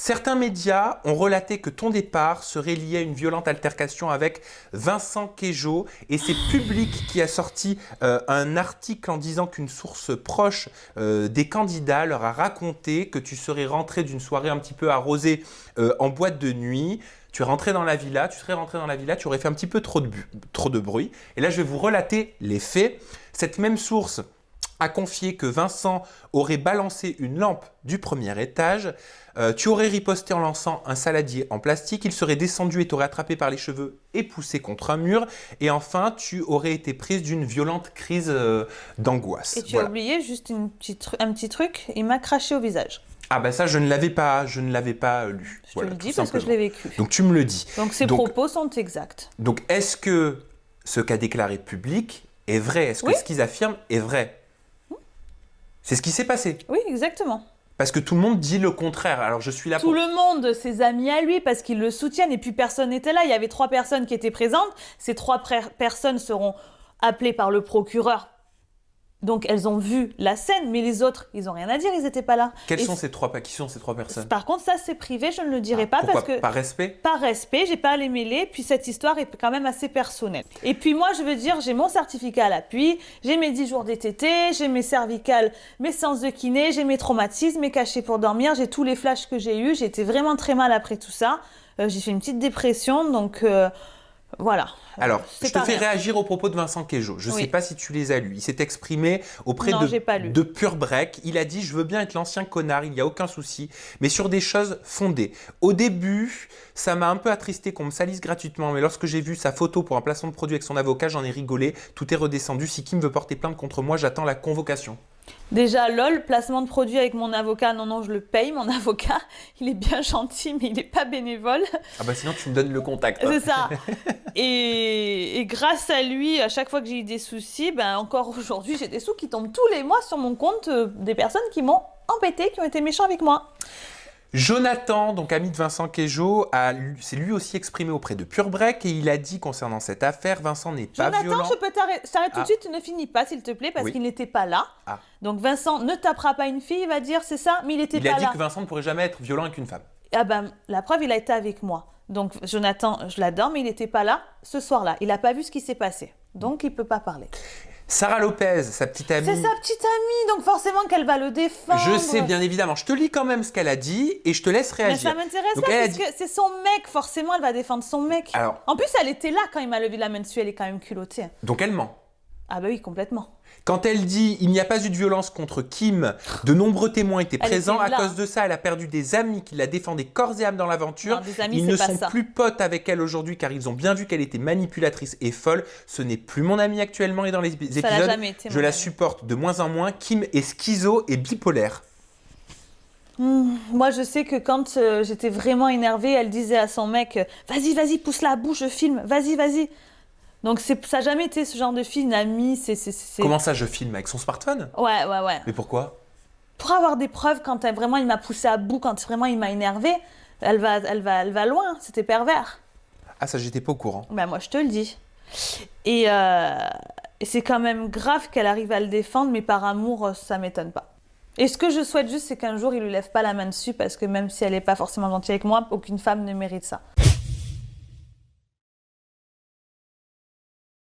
Certains médias ont relaté que ton départ serait lié à une violente altercation avec Vincent Queijo et c'est Public qui a sorti un article en disant qu'une source proche des candidats leur a raconté que tu serais rentré d'une soirée un petit peu arrosée en boîte de nuit. Tu es rentré dans la villa, tu serais rentré dans la villa, tu aurais fait un petit peu trop de bruit. Et là, je vais vous relater les faits. Cette même source a confié que Vincent aurait balancé une lampe du premier étage. Tu aurais riposté en lançant un saladier en plastique. Il serait descendu et t'aurait attrapé par les cheveux et poussé contre un mur. Et enfin, tu aurais été prise d'une violente crise d'angoisse. Et tu as oublié juste un petit truc, il m'a craché au visage. Ah ben ça, je ne l'avais pas lu. Je te le dis parce que je l'ai vécu. Donc tu me le dis. Donc ces propos sont exacts. Donc est-ce que ce qu'a déclaré Public est vrai? Est-ce que ce qu'ils affirment est vrai? C'est ce qui s'est passé. Oui, exactement. Parce que tout le monde dit le contraire. Alors je suis là pour... Tout le monde, ses amis à lui, parce qu'ils le soutiennent et puis personne n'était là. Il y avait 3 personnes qui étaient présentes. Ces 3 personnes seront appelées par le procureur. Donc elles ont vu la scène, mais les autres, ils n'ont rien à dire, ils n'étaient pas là. Qui sont ces 3 personnes? Par contre, ça c'est privé, je ne le dirai pas pourquoi? Parce que... Par respect? Par respect, j'ai pas à les mêler, puis cette histoire est quand même assez personnelle. Et puis moi, je veux dire, j'ai mon certificat à l'appui, j'ai mes 10 jours DTT, j'ai mes cervicales, mes séances de kiné, j'ai mes traumatismes, mes cachets pour dormir, j'ai tous les flashs que j'ai eus, j'ai été vraiment très mal après tout ça. J'ai fait une petite dépression, donc... Voilà. Alors, je te fais réagir aux propos de Vincent Queijo. Je ne sais pas si tu les as lus. Il s'est exprimé auprès de Pure Break. Il a dit « Je veux bien être l'ancien connard, il n'y a aucun souci, mais sur des choses fondées. Au début, ça m'a un peu attristé qu'on me salisse gratuitement, mais lorsque j'ai vu sa photo pour un placement de produit avec son avocat, j'en ai rigolé. Tout est redescendu. Si Kim veut porter plainte contre moi, j'attends la convocation. » Déjà, lol, placement de produit avec mon avocat, non, je le paye, mon avocat, il est bien gentil, mais il n'est pas bénévole. Ah bah sinon, tu me donnes le contact. C'est ça. Et grâce à lui, à chaque fois que j'ai eu des soucis, ben encore aujourd'hui, j'ai des sous qui tombent tous les mois sur mon compte des personnes qui m'ont embêté, qui ont été méchants avec moi. Jonathan, donc ami de Vincent Queijo, s'est lui aussi exprimé auprès de Pure Break et il a dit concernant cette affaire, Vincent n'est pas violent. Jonathan, je peux t'arrêter tout de suite, tu ne finis pas s'il te plaît, parce qu'il n'était pas là. Donc Vincent ne tapera pas une fille, il va dire, c'est ça, mais il n'était pas là. Il a dit que Vincent ne pourrait jamais être violent avec une femme. Ah ben, la preuve, il a été avec moi. Donc Jonathan, je l'adore, mais il n'était pas là ce soir-là. Il n'a pas vu ce qui s'est passé. Donc il ne peut pas parler. Sarah Lopez, sa petite amie. C'est sa petite amie, donc forcément qu'elle va le défendre. Je sais, bien évidemment. Je te lis quand même ce qu'elle a dit et je te laisse réagir. Mais ça m'intéresse pas parce que c'est son mec, forcément elle va défendre son mec. Alors, en plus, elle était là quand il m'a levé la main dessus, elle est quand même culottée. Donc elle ment. Ah bah oui, complètement. Quand elle dit « Il n'y a pas eu de violence contre Kim », de nombreux témoins étaient présents. À cause de ça, elle a perdu des amis qui la défendaient corps et âme dans l'aventure. Ils ne sont plus potes avec elle aujourd'hui car ils ont bien vu qu'elle était manipulatrice et folle. Ce n'est plus mon amie actuellement et dans les épisodes, je la supporte de moins en moins. Kim est schizo et bipolaire. Moi, je sais que quand j'étais vraiment énervée, elle disait à son mec « Vas-y, pousse-la à bout, je filme, vas-y ». Donc ça n'a jamais été ce genre de fille, une amie, c'est... Comment ça, je filme? Avec son smartphone? Ouais. Mais pourquoi? Pour avoir des preuves, quand vraiment il m'a poussée à bout, quand vraiment il m'a énervée, elle va loin, c'était pervers. Ah ça, j'étais pas au courant. Ben moi, je te le dis. Et c'est quand même grave qu'elle arrive à le défendre, mais par amour, ça m'étonne pas. Et ce que je souhaite juste, c'est qu'un jour, il lui lève pas la main dessus, parce que même si elle n'est pas forcément gentille avec moi, aucune femme ne mérite ça.